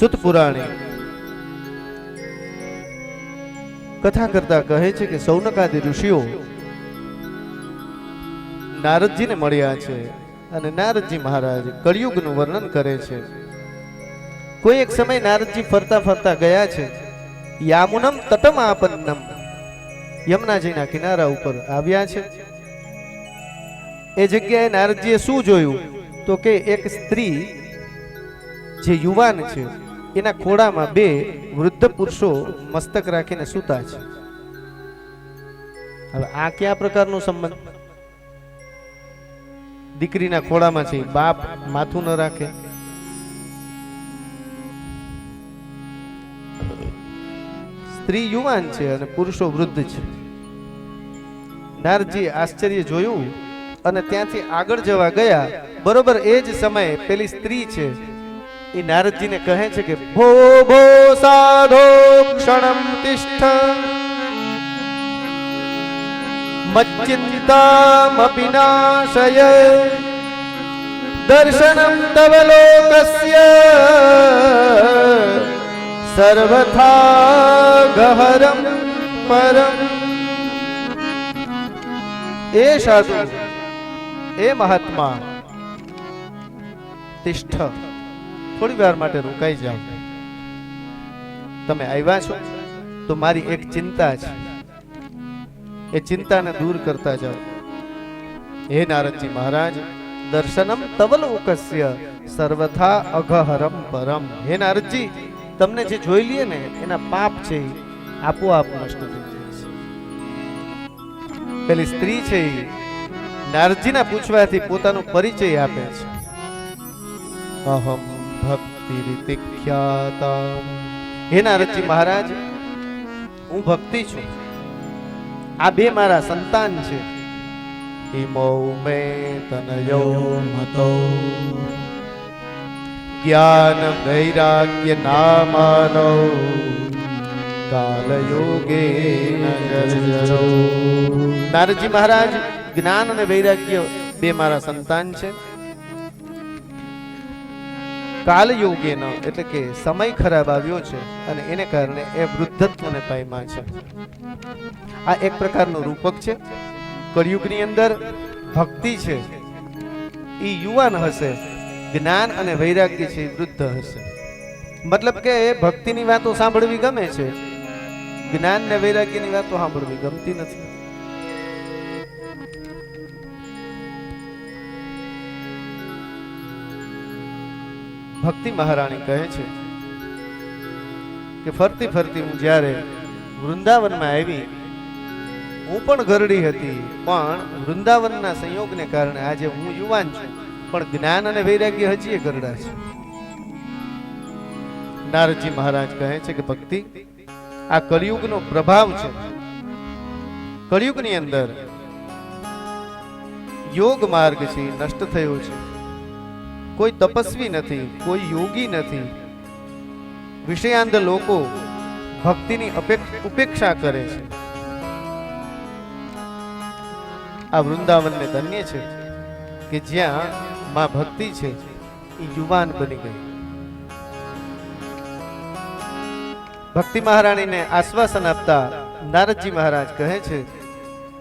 સુત પુરાણી કથા કરતા કહે છે કે સૌનકાદી ઋષિઓ નારદજીને મળ્યા છે અને નારદજી મહારાજ કળિયુગનું વર્ણન કરે છે. કોઈ એક સમય નારદજી ફરતા ફરતા ગયા છે. યામુનમ તટમ આપન્નમ, યમુનાજીના કિનારા ઉપર આવ્યા છે. એ જગ્યાએ નારદજીએ શું જોયું તો કે એક સ્ત્રી જે યુવાન છે એના ખોળામાં બે વૃદ્ધ પુરુષો મસ્તક રાખીને સૂતા છે. હવે આ કયા પ્રકારનો સંબંધ? દીકરીના ખોળામાં છે, બાપ માથું ન રાખે. સ્ત્રી યુવાન છે અને પુરુષો વૃદ્ધ છે. નારદજી આશ્ચર્ય જોયું અને ત્યાંથી આગળ જવા ગયા. બરોબર એ જ સમયે પેલી સ્ત્રી છે એ નારદજીને કહે છે કે ભો ભો સાધો ક્ષણમ તિષ્ઠ મચ્ચિંતામપિ નાશય દર્શનમ તવ લોકસ્ય સર્વથા ગહરમ પરમ. એ સાધુ, એ મહાત્મા, તિષ્ઠ, થોડી વાર માટે રોકાઈ જાઓ. તમે આવ્યા છો તો મારી એક ચિંતા છે, એ ચિંતાને દૂર કરતા જાઓ. હે નારદજી મહારાજ, દર્શનમ તવલોકસ્ય સર્વથા અઘહરમ પરમ. હે નારદજી, તમને જે જોઈ લઈએ ને એના પાપ છે આપોઆપ નષ્ટ થઈ જાય છે. પેલી સ્ત્રી છે નારદજીના પૂછવાથી પોતાનો પરિચય આપે છે. અહમ ભક્તિ રીતિ ખ્યાતા. હે નારદજી મહારાજ, હું ભક્તિ છું. આ બે મારા સંતાન છે. ઇમો મે તનયો મતો જ્ઞાન વૈરાગ્ય નામાનો કાલયોગે નગરજો. નારદજી મહારાજ, જ્ઞાન અને વૈરાગ્ય બે મારા સંતાન છે. કાલયોગે ન એટલે કે સમય ખરાબ આવ્યો છે અને એને કારણે એ વૃદ્ધત્વને પામ્યા છે. આ એક પ્રકારનું રૂપક છે. કળિયુગની અંદર ભક્તિ છે એ યુવાન હશે, જ્ઞાન અને વૈરાગ્ય છે એ વૃદ્ધ હશે. મતલબ કે ભક્તિની વાતો સાંભળવી ગમે છે, જ્ઞાન ને વૈરાગ્યની વાતો સાંભળવી ગમતી નથી. ભક્તિ મહારાણી કહે છે કે ફરતી ફરતી હું જ્યારે વૃંદાવનમાં આવી, હું પણ ગરડી હતી, પણ વૃંદાવનના સંયોગને કારણે આજે હું યુવાન છું, પણ જ્ઞાન અને વૈરાગ્ય હજી ગરડા છે. નારદજી મહારાજ કહે છે કે ભક્તિ આ કળિયુગનો પ્રભાવ છે. કળિયુગની અંદર યોગ માર્ગ છે નષ્ટ થયો છે. કોઈ તપસ્વી નથી, કોઈ યોગી નથી. વિષયાંધ લોકો ભક્તિની ઉપેક્ષા કરે છે. આ વૃંદાવનને ધન્ય છે કે જ્યાં માં ભક્તિ છે એ યુવાન બની ગઈ. ભક્તિ મહારાણીને આશ્વાસન આપતા નારદજી મહારાજ કહે છે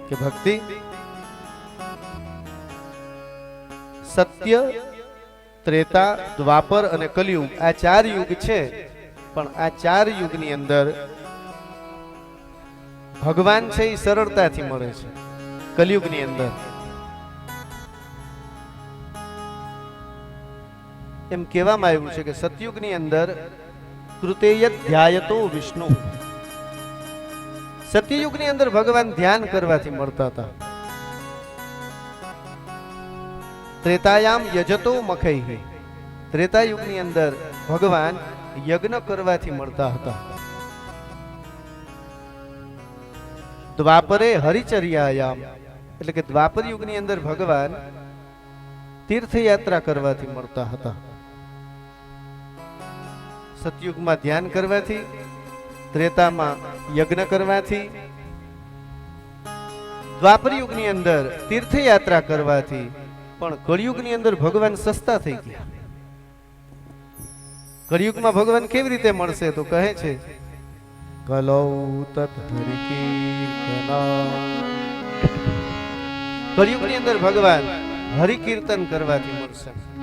કે ભક્તિ, સત્ય, ત્રેતા, દ્વાપર અને કલિયુગ આ ચાર યુગ છે. પણ આ ચાર યુગની અંદર ભગવાન છે એ સરળતાથી મળે છે. કલિયુગની અંદર એમ કહેવામાં આવ્યું છે કે સતયુગની અંદર કૃતેય ધ્યાયતો વિષ્ણુ. સતયુગની અંદર ભગવાન ધ્યાન કરવાથી મળતા હતા. ત્રેતાયામ યજતો મખૈ. ત્રેતાયુગની અંદર ભગવાન યજ્ઞ કરવાથી મળતા હતા. દ્વાપરે હરિચર્યાયામ એટલે કે દ્વાપર યુગની અંદર ભગવાન તીર્થયાત્રા કરવાથી મળતા હતા. સતયુગમાં ધ્યાન કરવાથી, ત્રેતામાં યજ્ઞ કરવાથી, દ્વાપર યુગની અંદર તીર્થયાત્રા કરવાથી, પણ કળિયુગની અંદર ભગવાન સસ્તા થઈ ગયા. કળિયુગમાં ભગવાન કેવી રીતે મળશે? તો કહે છે કલૌ તત હરિકીર્તના. કળિયુગની અંદર ભગવાન હરિકીર્તન કરવાથી મળશે.